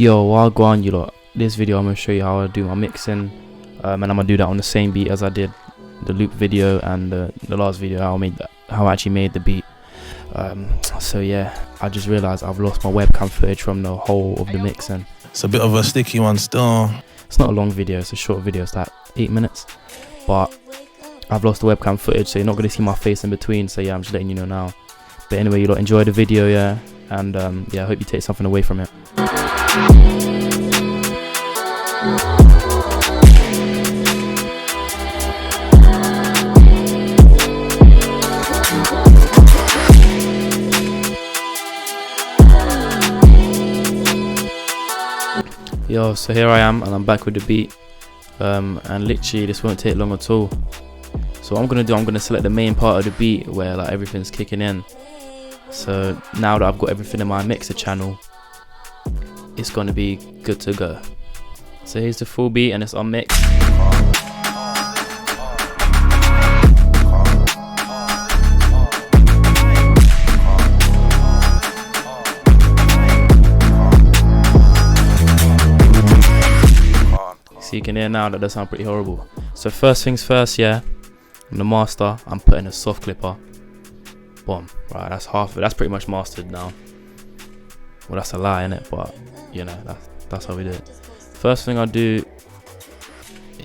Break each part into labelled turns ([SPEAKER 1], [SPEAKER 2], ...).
[SPEAKER 1] Yo, while go on, you lot, this video I'm going to show you how I do my mixing, and I'm going to do that on the same beat as I did the loop video and the last video, how I actually made the beat. So yeah, I just realized I've lost my webcam footage from the whole of the mixing.
[SPEAKER 2] It's a bit of a sticky one still.
[SPEAKER 1] It's not a long video, it's a short video, it's like 8 minutes, but I've lost the webcam footage, so you're not going to see my face in between. So yeah, I'm just letting you know now. But anyway, you lot enjoy the video, yeah, and yeah, I hope you take something away from it. Yo, so here I am and I'm back with the beat, and literally this won't take long at all. So what I'm gonna do, I'm gonna select the main part of the beat where like everything's kicking in. So now that I've got everything in my mixer channel, it's gonna be good to go. So here's the full beat and it's unmixed. So you can hear now that does sound pretty horrible. So first things first, yeah, I'm the master, I'm putting a soft clipper. Boom. Right, that's half of it. That's pretty much mastered now. Well, that's a lie, innit? But you know, that's how we do it. First thing I do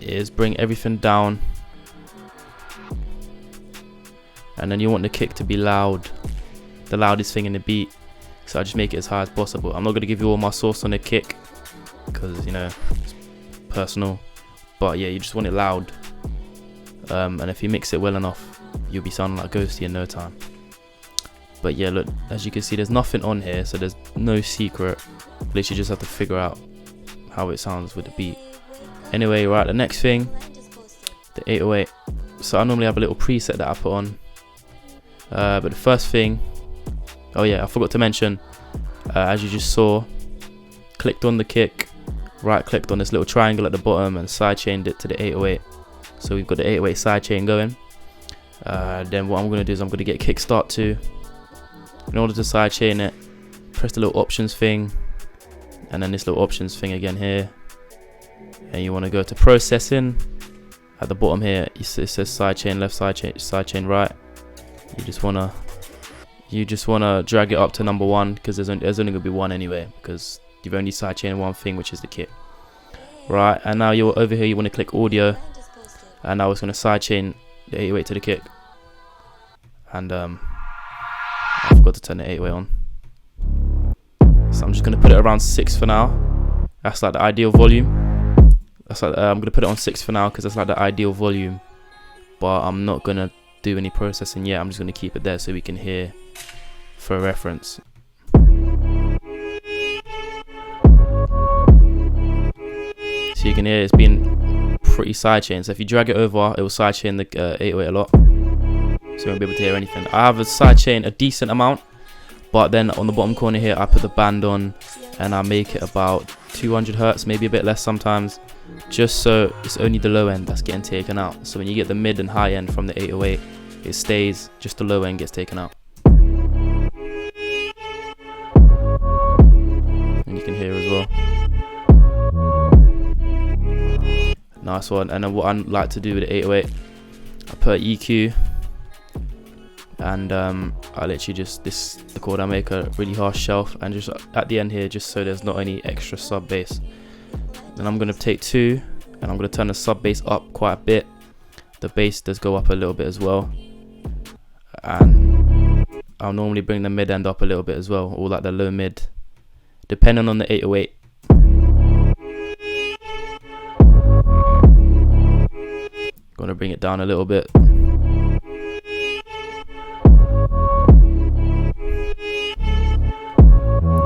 [SPEAKER 1] is bring everything down, and then you want the kick to be loud, the loudest thing in the beat. So I just make it as high as possible. I'm not gonna give you all my sauce on the kick because you know it's personal, but yeah, you just want it loud. And if you mix it well enough, you'll be sounding like Ghosty in no time. But yeah, look, as you can see, there's nothing on here, so there's no secret. Literally just have to figure out how it sounds with the beat. Anyway, right, the next thing, the 808. So I normally have a little preset that I put on, but the first thing, oh yeah, I forgot to mention, as you just saw, clicked on the kick, right clicked on this little triangle at the bottom and side chained it to the 808. So we've got the 808 side chain going. Then what I'm going to do is I'm going to get kickstart 2. In order to side chain it, press the little options thing, and then this little options thing again here, and you want to go to processing. At the bottom here it says side chain left, side chain right. You just wanna drag it up to number 1, because there's only going to be one anyway, because you've only side chained one thing, which is the kick. Right, and now you're over here, you want to click audio, and now it's going to side chain the 808 to the kick. And I forgot to turn the 808 on, so I'm just going to put it around 6 for now. That's like the ideal volume. That's like I'm going to put it on 6 for now because that's like the ideal volume, but I'm not going to do any processing yet. I'm just going to keep it there so we can hear for reference. So you can hear it's been pretty sidechained. So if you drag it over, it will sidechain the 808 a lot, so you won't be able to hear anything. I have a sidechain a decent amount, but then on the bottom corner here I put the band on and I make it about 200 hertz, maybe a bit less sometimes, just so it's only the low end that's getting taken out. So when you get the mid and high end from the 808, it stays, just the low end gets taken out. And you can hear as well. Nice one. And then what I like to do with the 808, I put EQ, and I literally just, the chord I make a really harsh shelf, and just at the end here, just so there's not any extra sub bass. Then I'm going to take 2 and I'm going to turn the sub bass up quite a bit. The bass does go up a little bit as well, and I'll normally bring the mid end up a little bit as well, or like the low mid, depending on the 808. Gonna bring it down a little bit.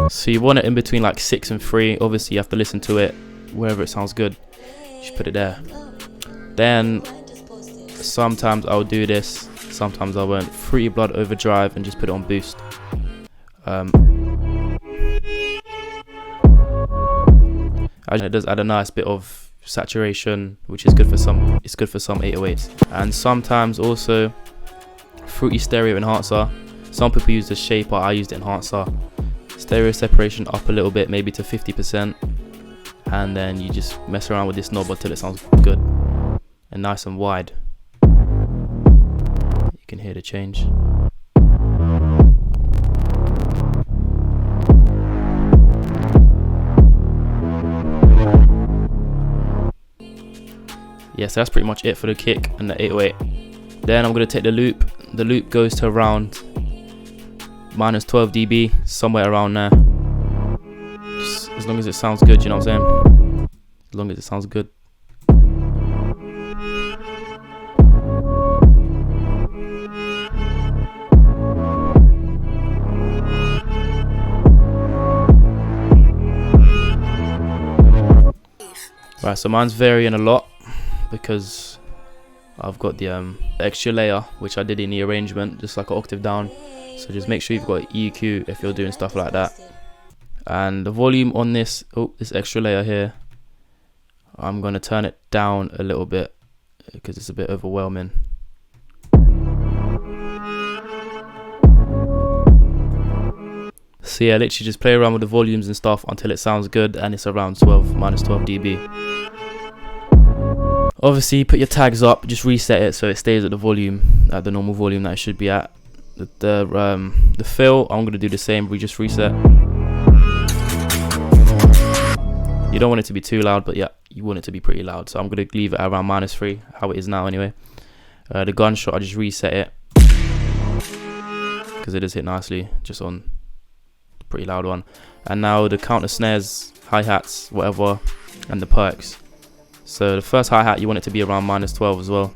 [SPEAKER 1] So you want it in between like 6 and 3. Obviously you have to listen to it wherever it sounds good, just put it there. Then sometimes I'll do this, sometimes I won't. Fruity Blood Overdrive and just put it on boost. It does add a nice bit of saturation, which is good for some. It's good for some 808s. And sometimes also Fruity Stereo Enhancer. Some people use the shaper, I use the enhancer. stereo separation up a little bit, maybe to 50%, and then you just mess around with this knob until it sounds good and nice and wide. You can hear the change. Yeah, so that's pretty much it for the kick and the 808. Then I'm going to take the loop. The loop goes to around minus 12 dB, somewhere around there. Just as long as it sounds good, you know what I'm saying? As long as it sounds good. Right, so mine's varying a lot because I've got the extra layer, which I did in the arrangement, just like an octave down. So just make sure you've got EQ if you're doing stuff like that. And the volume on this, this extra layer here, I'm going to turn it down a little bit because it's a bit overwhelming. So yeah, literally just play around with the volumes and stuff until it sounds good, and it's around minus 12 dB. Obviously, put your tags up, just reset it so it stays at the volume, at the normal volume that it should be at. The fill, I'm going to do the same, we just reset. You don't want it to be too loud, but yeah, you want it to be pretty loud. So I'm going to leave it around -3, how it is now anyway. The gunshot, I just reset it because it does hit nicely, just on the pretty loud one. And now the counter snares, hi-hats, whatever, and the perks. So the first hi-hat, you want it to be around -12 as well,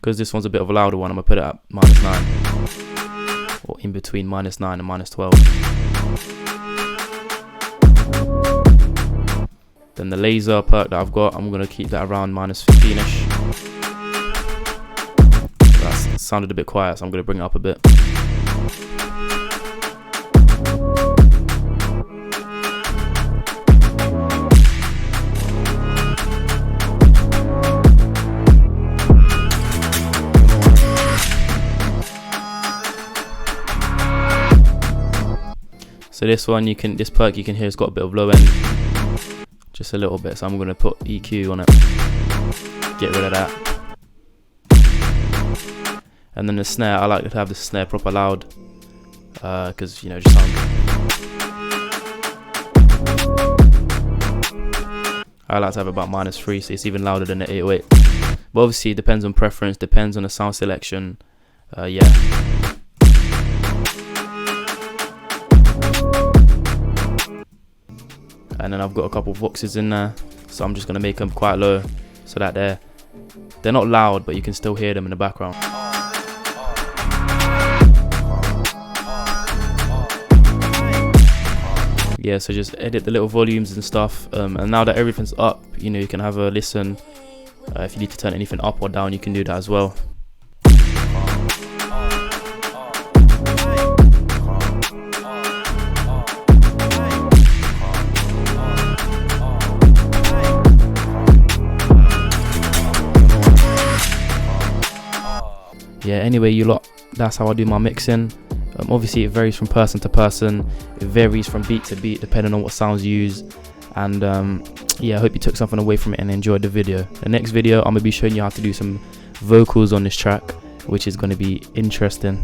[SPEAKER 1] because this one's a bit of a louder one. I'm gonna put it at -9, or in between -9 and -12. Then the laser perk that I've got, I'm gonna keep that around -15ish. That sounded a bit quiet, so I'm gonna bring it up a bit. So this one, this perk you can hear it's got a bit of low end, just a little bit. So I'm gonna put EQ on it, get rid of that. And then the snare, I like to have the snare proper loud, because you know, just sound good. I like to have about -3, so it's even louder than the 808. But obviously, it depends on preference, depends on the sound selection. Yeah. And then I've got a couple of voxes in there, so I'm just gonna make them quite low so that they're not loud, but you can still hear them in the background. Yeah, so just edit the little volumes and stuff, and now that everything's up, you know, you can have a listen. If you need to turn anything up or down, you can do that as well. Yeah, anyway, you lot, that's how I do my mixing. Obviously it varies from person to person, it varies from beat to beat depending on what sounds you use. And yeah, I hope you took something away from it and enjoyed the video. The next video, I'm going to be showing you how to do some vocals on this track, which is going to be interesting.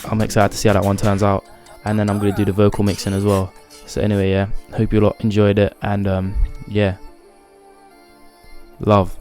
[SPEAKER 1] I'm excited to see how that one turns out, and then I'm going to do the vocal mixing as well. So anyway, yeah, hope you lot enjoyed it, and yeah, love.